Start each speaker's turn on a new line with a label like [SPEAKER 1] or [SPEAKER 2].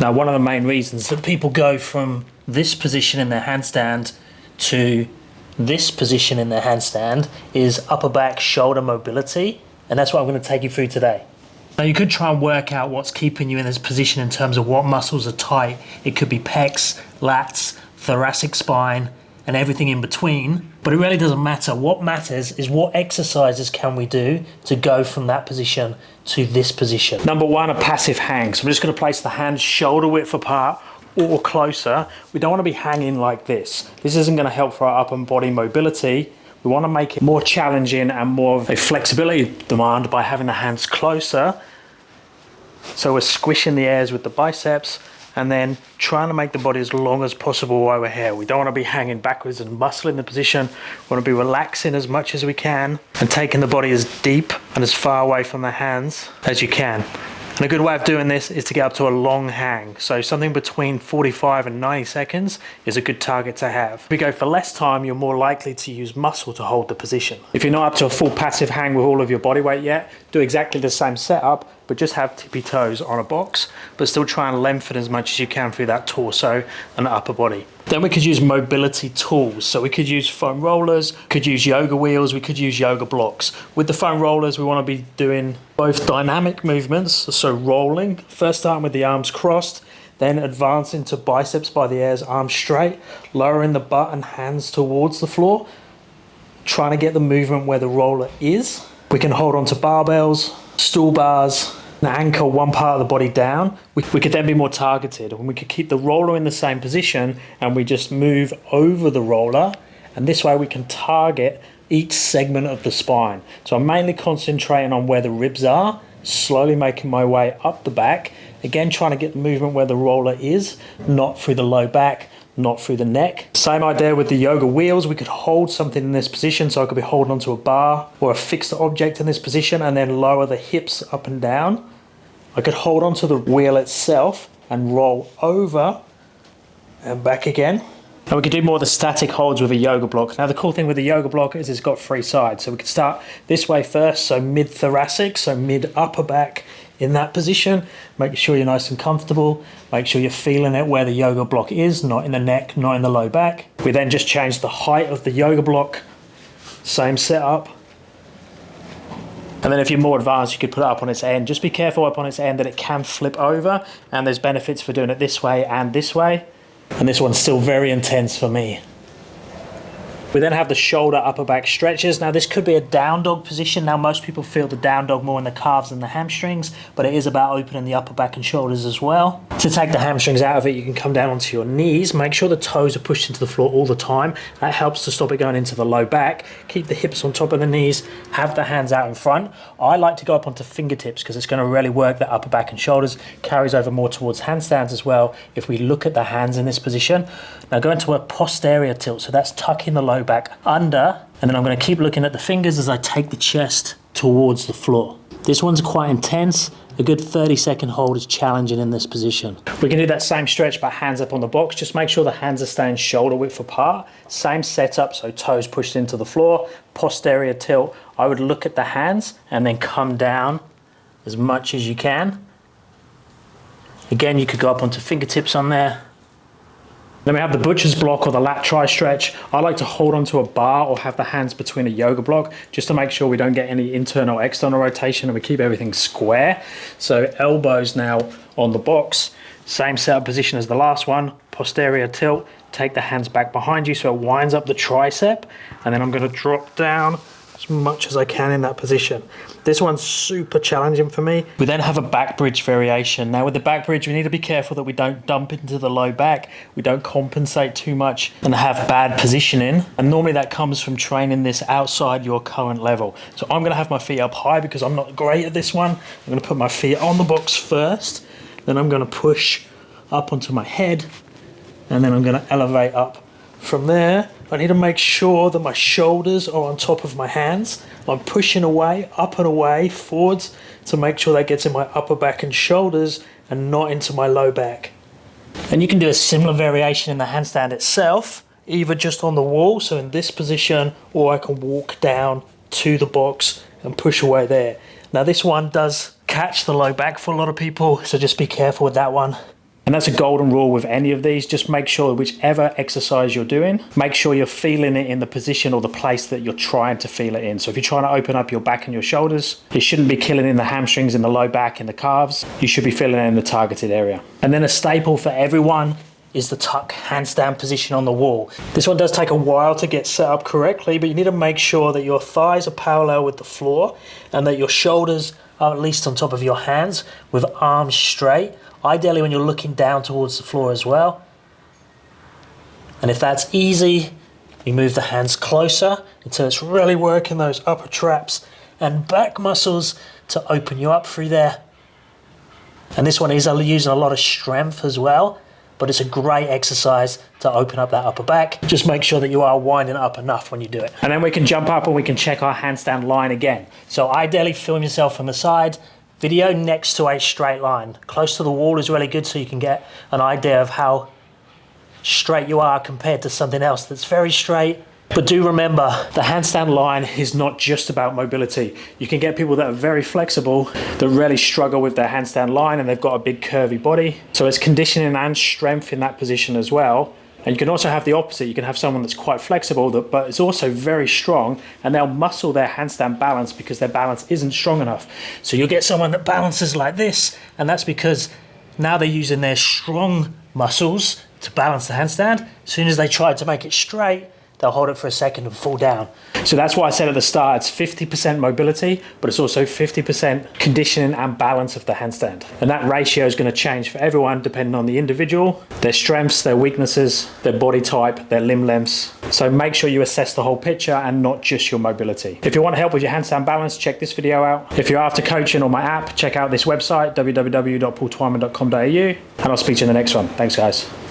[SPEAKER 1] Now, one of the main reasons that people go from this position in their handstand to this position in their handstand is upper back shoulder mobility, and that's what I'm going to take you through today. Now, you could try and work out what's keeping you in this position in terms of what muscles are tight. It could be pecs, lats, thoracic spine, and everything in between, but it really doesn't matter. What matters is what exercises can we do to go from that position to this position. Number one, a passive hang. So I'm just going to place the hands shoulder width apart or closer. We don't want to be hanging like this. This isn't going to help for our upper body mobility. We want to make it more challenging and more of a flexibility demand by having the hands closer. So we're squishing the airs with the biceps and then trying to make the body as long as possible while we're here. We don't want to be hanging backwards and muscling the position. We want to be relaxing as much as we can and taking the body as deep and as far away from the hands as you can. And a good way of doing this is to get up to a long hang. So something between 45 and 90 seconds is a good target to have. If we go for less time, you're more likely to use muscle to hold the position. If you're not up to a full passive hang with all of your body weight yet, do exactly the same setup, but just have tippy toes on a box, but still try and lengthen as much as you can through that torso and upper body. Then we could use mobility tools. So we could use foam rollers, could use yoga wheels, we could use yoga blocks. With the foam rollers, we want to be doing both dynamic movements, so rolling, first starting with the arms crossed, then advancing to biceps by the ears, arms straight, lowering the butt and hands towards the floor, trying to get the movement where the roller is. We can hold on to barbells, stool bars, and anchor one part of the body down. We could then be more targeted, and we could keep the roller in the same position and we just move over the roller, and this way we can target each segment of the spine. So I'm mainly concentrating on where the ribs are, slowly making my way up the back, again trying to get the movement where the roller is, not through the low back, not through the neck. Same idea with the yoga wheels. We could hold something in this position, so I could be holding onto a bar or a fixed object in this position and then lower the hips up and down. I could hold onto the wheel itself and roll over and back again. And we could do more of the static holds with a yoga block. Now the cool thing with the yoga block is it's got three sides. So we could start this way first, so mid-thoracic, so mid-upper back in that position. Make sure you're nice and comfortable. Make sure you're feeling it where the yoga block is, not in the neck, not in the low back. We then just change the height of the yoga block. Same setup. And then if you're more advanced, you could put it up on its end. Just be careful up on its end that it can flip over, and there's benefits for doing it this way and this way. And this one's still very intense for me. We then have the shoulder upper back stretches. Now this could be a down dog position. Now most people feel the down dog more in the calves and the hamstrings, but it is about opening the upper back and shoulders as well. To take the hamstrings out of it, you can come down onto your knees. Make sure the toes are pushed into the floor all the time. That helps to stop it going into the low back. Keep the hips on top of the knees. Have the hands out in front. I like to go up onto fingertips because it's going to really work the upper back and shoulders. Carries over more towards handstands as well if we look at the hands in this position. Now go into a posterior tilt. So that's tucking the low back under, and then I'm going to keep looking at the fingers as I take the chest towards the floor. This one's quite intense. A good 30-second hold is challenging in this position. We can do that same stretch but hands up on the box. Just make sure the hands are staying shoulder width apart. Same setup, so toes pushed into the floor, posterior tilt. I would look at the hands and then come down as much as you can. Again, you could go up onto fingertips on there. Then we have the butcher's block or the lat tri stretch. I like to hold onto a bar or have the hands between a yoga block just to make sure we don't get any internal or external rotation and we keep everything square. So elbows now on the box, same setup position as the last one, posterior tilt, take the hands back behind you so it winds up the tricep, and then I'm going to drop down as much as I can in that position. This one's super challenging for me. We then have a back bridge variation. Now with the back bridge, we need to be careful that we don't dump into the low back. We don't compensate too much and have bad positioning. And normally that comes from training this outside your current level. So I'm gonna have my feet up high because I'm not great at this one. I'm gonna put my feet on the box first, then I'm gonna push up onto my head, and then I'm gonna elevate up from there. I need to make sure that my shoulders are on top of my hands. I'm pushing away, up and away, forwards to make sure that gets in my upper back and shoulders and not into my low back. And you can do a similar variation in the handstand itself, either just on the wall, so in this position, or I can walk down to the box and push away there. Now this one does catch the low back for a lot of people, so just be careful with that one.
[SPEAKER 2] And that's a golden rule with any of these. Just make sure whichever exercise you're doing, make sure you're feeling it in the position or the place that you're trying to feel it in. So if you're trying to open up your back and your shoulders, it shouldn't be killing in the hamstrings, in the low back, in the calves. You should be feeling it in the targeted area. And then a staple for everyone is the tuck handstand position on the wall. This one does take a while to get set up correctly, but you need to make sure that your thighs are parallel with the floor and that your shoulders are at least on top of your hands with arms straight. Ideally when you're looking down towards the floor as well. And if that's easy, you move the hands closer until it's really working those upper traps and back muscles to open you up through there. And this one is using a lot of strength as well, but it's a great exercise to open up that upper back. Just make sure that you are winding up enough when you do it. And then we can jump up and we can check our handstand line again. So ideally film yourself from the side, video next to a straight line. Close to the wall is really good so you can get an idea of how straight you are compared to something else that's very straight. But do remember, the handstand line is not just about mobility. You can get people that are very flexible that really struggle with their handstand line and they've got a big curvy body. So it's conditioning and strength in that position as well. And you can also have the opposite. You can have someone that's quite flexible, but is also very strong, and they'll muscle their handstand balance because their balance isn't strong enough. So you'll get someone that balances like this, and that's because now they're using their strong muscles to balance the handstand. As soon as they try to make it straight, they'll hold it for a second and fall down. So that's why I said at the start, it's 50% mobility, but it's also 50% conditioning and balance of the handstand. And that ratio is going to change for everyone depending on the individual, their strengths, their weaknesses, their body type, their limb lengths. So make sure you assess the whole picture and not just your mobility. If you want help with your handstand balance, check this video out. If you're after coaching or my app, check out this website, www.twyman.com.au, and I'll speak to you in the next one. Thanks guys.